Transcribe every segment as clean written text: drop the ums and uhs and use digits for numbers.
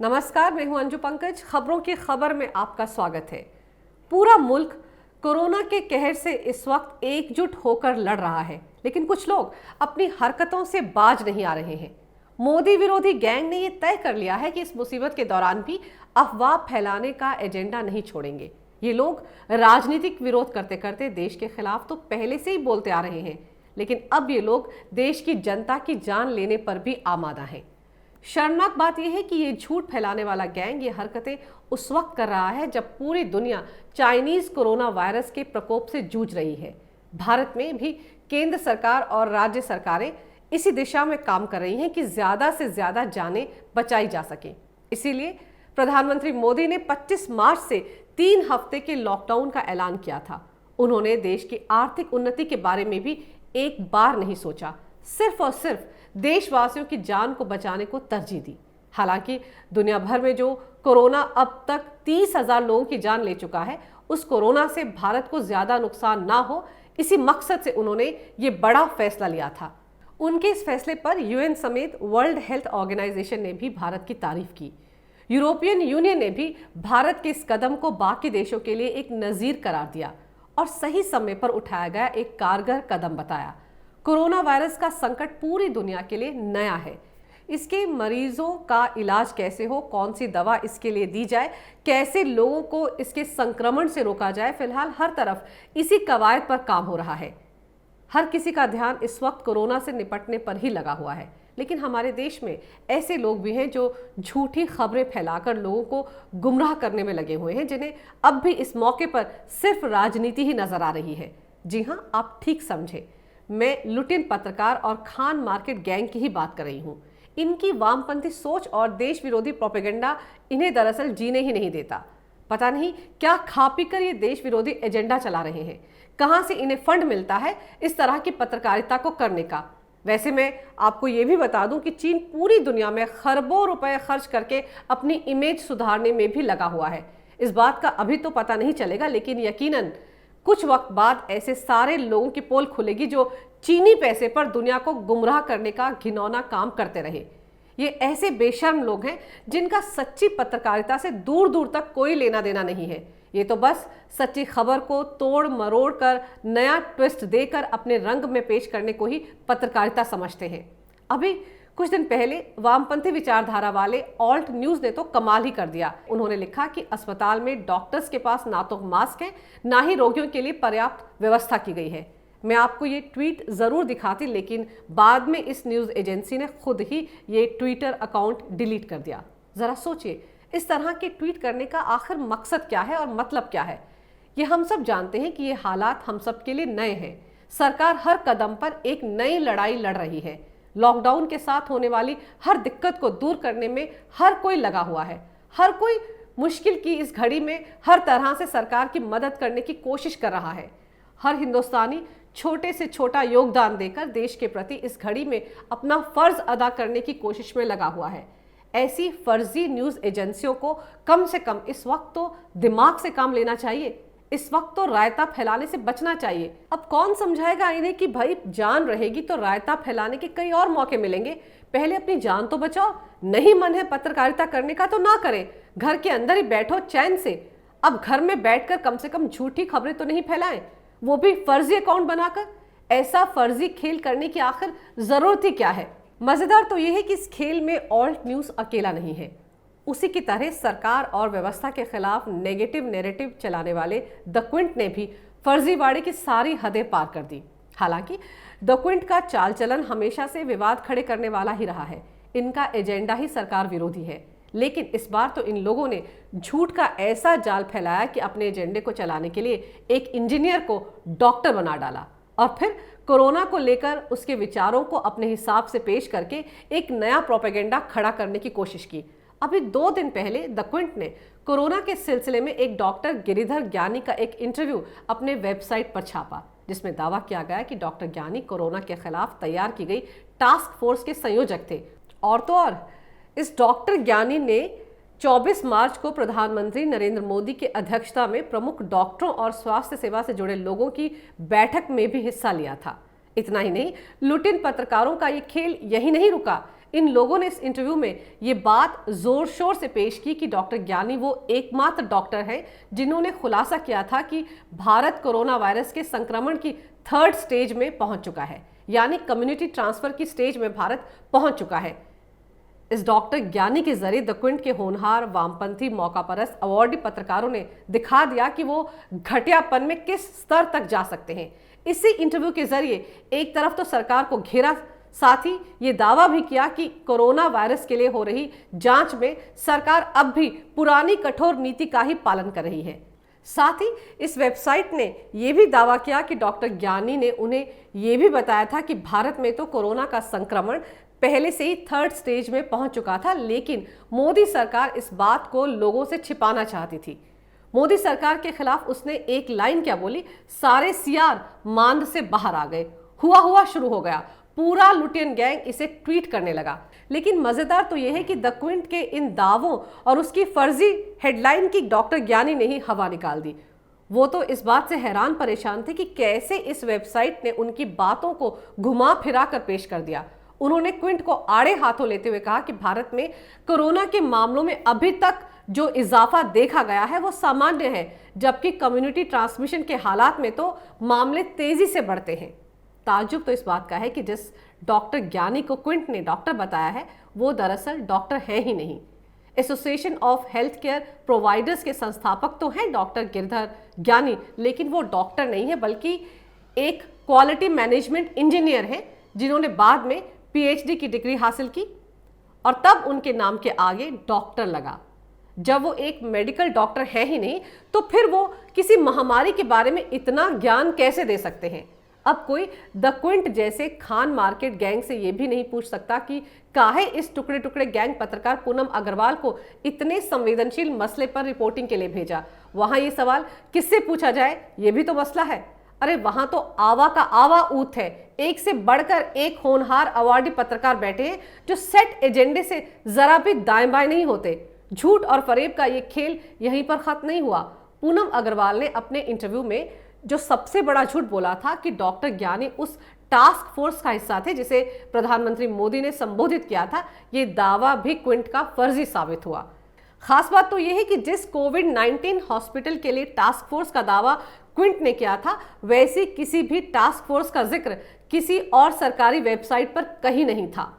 नमस्कार, मैं हूं अंजू पंकज। खबरों की खबर में आपका स्वागत है। पूरा मुल्क कोरोना के कहर से इस वक्त एकजुट होकर लड़ रहा है, लेकिन कुछ लोग अपनी हरकतों से बाज नहीं आ रहे हैं। मोदी विरोधी गैंग ने यह तय कर लिया है कि इस मुसीबत के दौरान भी अफवाह फैलाने का एजेंडा नहीं छोड़ेंगे। ये लोग राजनीतिक विरोध करते करते देश के खिलाफ तो पहले से ही बोलते आ रहे हैं, लेकिन अब ये लोग देश की जनता की जान लेने पर भी आमादा हैं। शर्मनाक बात यह है कि ये झूठ फैलाने वाला गैंग ये हरकतें उस वक्त कर रहा है जब पूरी दुनिया चाइनीज कोरोना वायरस के प्रकोप से जूझ रही है। भारत में भी केंद्र सरकार और राज्य सरकारें इसी दिशा में काम कर रही हैं कि ज्यादा से ज्यादा जानें बचाई जा सके। इसीलिए प्रधानमंत्री मोदी ने 25 मार्च से 3 हफ्ते के लॉकडाउन का ऐलान किया था। उन्होंने देश की आर्थिक उन्नति के बारे में भी एक बार नहीं सोचा, सिर्फ और सिर्फ देशवासियों की जान को बचाने को तरजीह दी। हालांकि दुनिया भर में जो कोरोना अब तक 30,000 लोगों की जान ले चुका है, उस कोरोना से भारत को ज्यादा नुकसान ना हो, इसी मकसद से उन्होंने ये बड़ा फैसला लिया था। उनके इस फैसले पर यूएन समेत वर्ल्ड हेल्थ ऑर्गेनाइजेशन ने भी भारत की तारीफ की। यूरोपियन यूनियन ने भी भारत के इस कदम को बाकी देशों के लिए एक नजीर करार दिया और सही समय पर उठाया गया एक कारगर कदम बताया। कोरोना वायरस का संकट पूरी दुनिया के लिए नया है। इसके मरीजों का इलाज कैसे हो, कौन सी दवा इसके लिए दी जाए, कैसे लोगों को इसके संक्रमण से रोका जाए, फिलहाल हर तरफ इसी कवायद पर काम हो रहा है। हर किसी का ध्यान इस वक्त कोरोना से निपटने पर ही लगा हुआ है, लेकिन हमारे देश में ऐसे लोग भी हैं जो झूठी खबरें फैलाकर लोगों को गुमराह करने में लगे हुए हैं, जिन्हें अब भी इस मौके पर सिर्फ राजनीति ही नजर आ रही है। जी हाँ, आप ठीक समझे, मैं लुटिन पत्रकार और खान मार्केट गैंग की ही बात कर रही हूँ। इनकी वामपंथी सोच और देश विरोधी प्रोपेगेंडा इन्हें दरअसल जीने ही नहीं देता। पता नहीं क्या खा पी कर ये देश विरोधी एजेंडा चला रहे हैं, कहां से इन्हें फंड मिलता है इस तरह की पत्रकारिता को करने का। वैसे मैं आपको ये भी बता दूं कि चीन पूरी दुनिया में खरबों रुपए खर्च करके अपनी इमेज सुधारने में भी लगा हुआ है। इस बात का अभी तो पता नहीं चलेगा, लेकिन यकीनन कुछ वक्त बाद ऐसे सारे लोगों की पोल खुलेगी जो चीनी पैसे पर दुनिया को गुमराह करने का घिनौना काम करते रहे। ये ऐसे बेशर्म लोग हैं जिनका सच्ची पत्रकारिता से दूर दूर तक कोई लेना देना नहीं है। ये तो बस सच्ची खबर को तोड़ मरोड़ कर नया ट्विस्ट देकर अपने रंग में पेश करने को ही पत्रकारिता समझते हैं। अभी कुछ दिन पहले वामपंथी विचारधारा वाले ऑल्ट न्यूज ने तो कमाल ही कर दिया। उन्होंने लिखा कि अस्पताल में डॉक्टर्स के पास ना तो मास्क है, ना ही रोगियों के लिए पर्याप्त व्यवस्था की गई है। मैं आपको ये ट्वीट जरूर दिखाती, लेकिन बाद में इस न्यूज एजेंसी ने खुद ही ये ट्विटर अकाउंट डिलीट कर दिया। जरा सोचिए, इस तरह के ट्वीट करने का आखिर मकसद क्या है और मतलब क्या है। ये हम सब जानते हैं कि ये हालात हम सब के लिए नए हैं। सरकार हर कदम पर एक नई लड़ाई लड़ रही है। लॉकडाउन के साथ होने वाली हर दिक्कत को दूर करने में हर कोई लगा हुआ है। हर कोई मुश्किल की इस घड़ी में हर तरह से सरकार की मदद करने की कोशिश कर रहा है। हर हिंदुस्तानी छोटे से छोटा योगदान देकर देश के प्रति इस घड़ी में अपना फर्ज अदा करने की कोशिश में लगा हुआ है। ऐसी फर्जी न्यूज एजेंसियों को कम से कम इस वक्त तो दिमाग से काम लेना चाहिए। इस वक्त तो रायता फैलाने से बचना चाहिए। अब कौन समझाएगा इन्हें कि भाई जान रहेगी तो रायता फैलाने के कई और मौके मिलेंगे, पहले अपनी जान तो बचाओ। नहीं मन है पत्रकारिता करने का तो ना करें, घर के अंदर ही बैठो चैन से। अब घर में बैठकर कम से कम झूठी खबरें तो नहीं फैलाएं, वो भी फर्जी अकाउंट बनाकर। ऐसा फर्जी खेल करने की आखिर जरूरत ही क्या है। मजेदार तो यह है कि इस खेल में ऑल्ट न्यूज अकेला नहीं है। उसी की तरह सरकार और व्यवस्था के खिलाफ नेगेटिव नैरेटिव चलाने वाले द क्विंट ने भी फर्जीवाड़े की सारी हदें पार कर दी। हालांकि द क्विंट का चाल चलन हमेशा से विवाद खड़े करने वाला ही रहा है। इनका एजेंडा ही सरकार विरोधी है, लेकिन इस बार तो इन लोगों ने झूठ का ऐसा जाल फैलाया कि अपने एजेंडे को चलाने के लिए एक इंजीनियर को डॉक्टर बना डाला और फिर कोरोना को लेकर उसके विचारों को अपने हिसाब से पेश करके एक नया प्रोपेगेंडा खड़ा करने की कोशिश की। अभी 2 दिन पहले द क्विंट ने कोरोना के सिलसिले में एक डॉक्टर गिरिधर ज्ञानी का एक इंटरव्यू अपने वेबसाइट पर छापा, जिसमें दावा किया गया कि डॉक्टर ज्ञानी कोरोना के खिलाफ तैयार की गई टास्क फोर्स के संयोजक थे। और तो और इस डॉक्टर ज्ञानी ने 24 मार्च को प्रधानमंत्री नरेंद्र मोदी की अध्यक्षता में प्रमुख डॉक्टरों और स्वास्थ्य सेवा से जुड़े लोगों की बैठक में भी हिस्सा लिया था। इतना ही नहीं, लुटिन पत्रकारों का ये खेल यही नहीं रुका। इन लोगों ने इस इंटरव्यू में ये बात जोर शोर से पेश की कि डॉक्टर ज्ञानी वो एकमात्र डॉक्टर हैं जिन्होंने खुलासा किया था कि भारत कोरोना वायरस के संक्रमण की 3rd स्टेज में पहुंच चुका है, यानी कम्युनिटी ट्रांसफर की स्टेज में भारत पहुंच चुका है। इस डॉक्टर ज्ञानी के जरिए द क्विंट के होनहार वामपंथी मौकापरस्त अवॉर्डी पत्रकारों ने दिखा दिया कि वो घटियापन में किस स्तर तक जा सकते हैं। इसी इंटरव्यू के जरिए एक तरफ तो सरकार को घेरा, साथ ही ये दावा भी किया कि कोरोना वायरस के लिए हो रही जांच में सरकार अब भी पुरानी कठोर नीति का ही पालन कर रही है। साथ ही इस वेबसाइट ने यह भी दावा किया कि डॉक्टर ज्ञानी ने उन्हें यह भी बताया था कि भारत में तो कोरोना का संक्रमण पहले से ही 3rd स्टेज में पहुंच चुका था, लेकिन मोदी सरकार इस बात को लोगों से छिपाना चाहती थी। मोदी सरकार के खिलाफ उसने एक लाइन क्या बोली, सारे सियार मांद से बाहर आ गए, हुआ शुरू हो गया। पूरा लुटियन गैंग इसे ट्वीट करने लगा। लेकिन मजेदार तो यह है कि द क्विंट के इन दावों और उसकी फर्जी हेडलाइन की डॉक्टर ज्ञानी ने ही हवा निकाल दी। वो तो इस बात से हैरान परेशान थे कि कैसे इस वेबसाइट ने उनकी बातों को घुमा फिरा कर पेश कर दिया। उन्होंने क्विंट को आड़े हाथों लेते हुए कहा कि भारत में कोरोना के मामलों में अभी तक जो इजाफा देखा गया है वो सामान्य है, जबकि कम्युनिटी ट्रांसमिशन के हालात में तो मामले तेजी से बढ़ते हैं। ताज्जुब तो इस बात का है कि जिस डॉक्टर ज्ञानी को क्विंट ने डॉक्टर बताया है वो दरअसल डॉक्टर है ही नहीं। Association of health care providers के संस्थापक तो हैं डॉक्टर गिरधर ज्ञानी, लेकिन वो डॉक्टर नहीं है बल्कि एक क्वालिटी मैनेजमेंट इंजीनियर हैं जिन्होंने बाद में PhD की डिग्री हासिल की और तब उनके नाम के आगे डॉक्टर लगा। जब वो एक मेडिकल डॉक्टर है ही नहीं तो फिर वो किसी महामारी के बारे में इतना ज्ञान कैसे दे सकते हैं। अब कोई द क्विंट जैसे खान मार्केट गैंग से ये भी नहीं पूछ सकता कि काहे इस टुकड़े टुकड़े गैंग पत्रकार पूनम अग्रवाल को इतने संवेदनशील मसले पर रिपोर्टिंग के लिए भेजा। वहां ये सवाल किससे पूछा जाए, ये भी तो मसला है। अरे वहां तो आवा का आवा ऊत है, एक से बढ़कर एक होनहार अवार्डी पत्रकार बैठे हैं जो सेट एजेंडे से जरा भी दाएं बाएं नहीं होते। झूठ और फरेब का ये खेल यहीं पर खत्म नहीं हुआ। पूनम अग्रवाल ने अपने इंटरव्यू में जो सबसे बड़ा झूठ बोला था कि डॉक्टर ज्ञानी उस टास्क फोर्स का हिस्सा थे जिसे प्रधानमंत्री मोदी ने संबोधित किया था, ये दावा भी क्विंट का फर्जी साबित हुआ। खास बात तो यह है कि जिस कोविड-19 हॉस्पिटल के लिए टास्क फोर्स का दावा क्विंट ने किया था, वैसी किसी भी टास्क फोर्स का जिक्र किसी और सरकारी वेबसाइट पर कहीं नहीं था।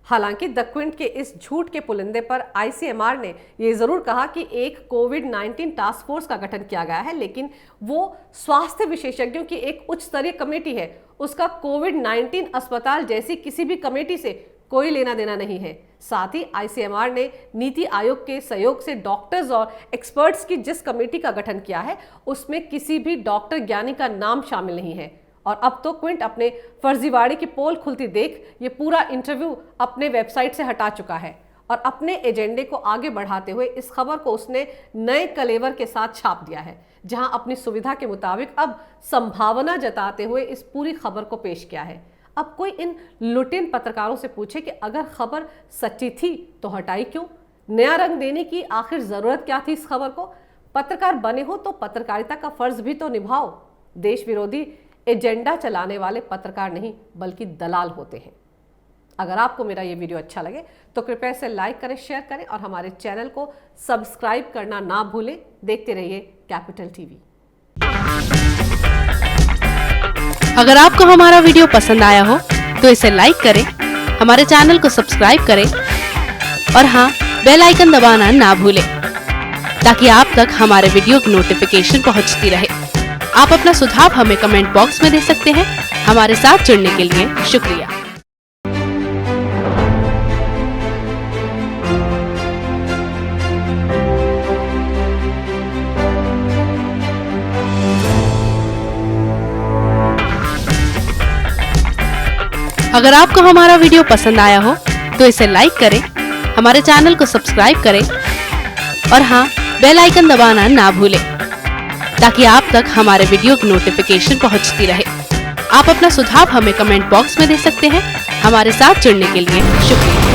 हालांकि द क्विंट के इस झूठ के पुलिंदे पर ICMR ने यह जरूर कहा कि एक कोविड-19 टास्क फोर्स का गठन किया गया है, लेकिन वो स्वास्थ्य विशेषज्ञों की एक उच्च स्तरीय कमेटी है। उसका कोविड-19 अस्पताल जैसी किसी भी कमेटी से कोई लेना देना नहीं है। साथ ही ICMR ने नीति आयोग के सहयोग से डॉक्टर्स और एक्सपर्ट्स की जिस कमेटी का गठन किया है उसमें किसी भी डॉक्टर ज्ञानी का नाम शामिल नहीं है। और अब तो क्विंट अपने फर्जीवाड़े की पोल खुलती देख ये पूरा इंटरव्यू अपने वेबसाइट से हटा चुका है और अपने एजेंडे को आगे बढ़ाते हुए इस खबर को उसने नए कलेवर के साथ छाप दिया है, जहां अपनी सुविधा के मुताबिक अब संभावना जताते हुए इस पूरी खबर को पेश किया है। अब कोई इन लुटेन पत्रकारों से पूछे कि अगर खबर सच्ची थी तो हटाई क्यों? नया रंग देने की आखिर जरूरत क्या थी इस खबर को? पत्रकार बने हो तो पत्रकारिता का फर्ज भी तो निभाओ। देश विरोधी एजेंडा चलाने वाले पत्रकार नहीं बल्कि दलाल होते हैं। अगर आपको मेरा ये वीडियो अच्छा लगे तो कृपया इसे लाइक करें, शेयर करें और हमारे चैनल को सब्सक्राइब करना ना भूलें। देखते रहिए कैपिटल टीवी। अगर आपको हमारा वीडियो पसंद आया हो तो इसे लाइक करें, हमारे चैनल को सब्सक्राइब करें और हाँ, बेल आइकन दबाना ना भूलें ताकि आप तक हमारे वीडियो की नोटिफिकेशन पहुंचती रहे। आप अपना सुझाव हमें कमेंट बॉक्स में दे सकते हैं। हमारे साथ जुड़ने के लिए शुक्रिया। अगर आपको हमारा वीडियो पसंद आया हो तो इसे लाइक करें, हमारे चैनल को सब्सक्राइब करें और हाँ, बेल आइकन दबाना ना भूलें ताकि आप तक हमारे वीडियो की नोटिफिकेशन पहुंचती रहे। आप अपना सुझाव हमें कमेंट बॉक्स में दे सकते हैं। हमारे साथ जुड़ने के लिए शुक्रिया।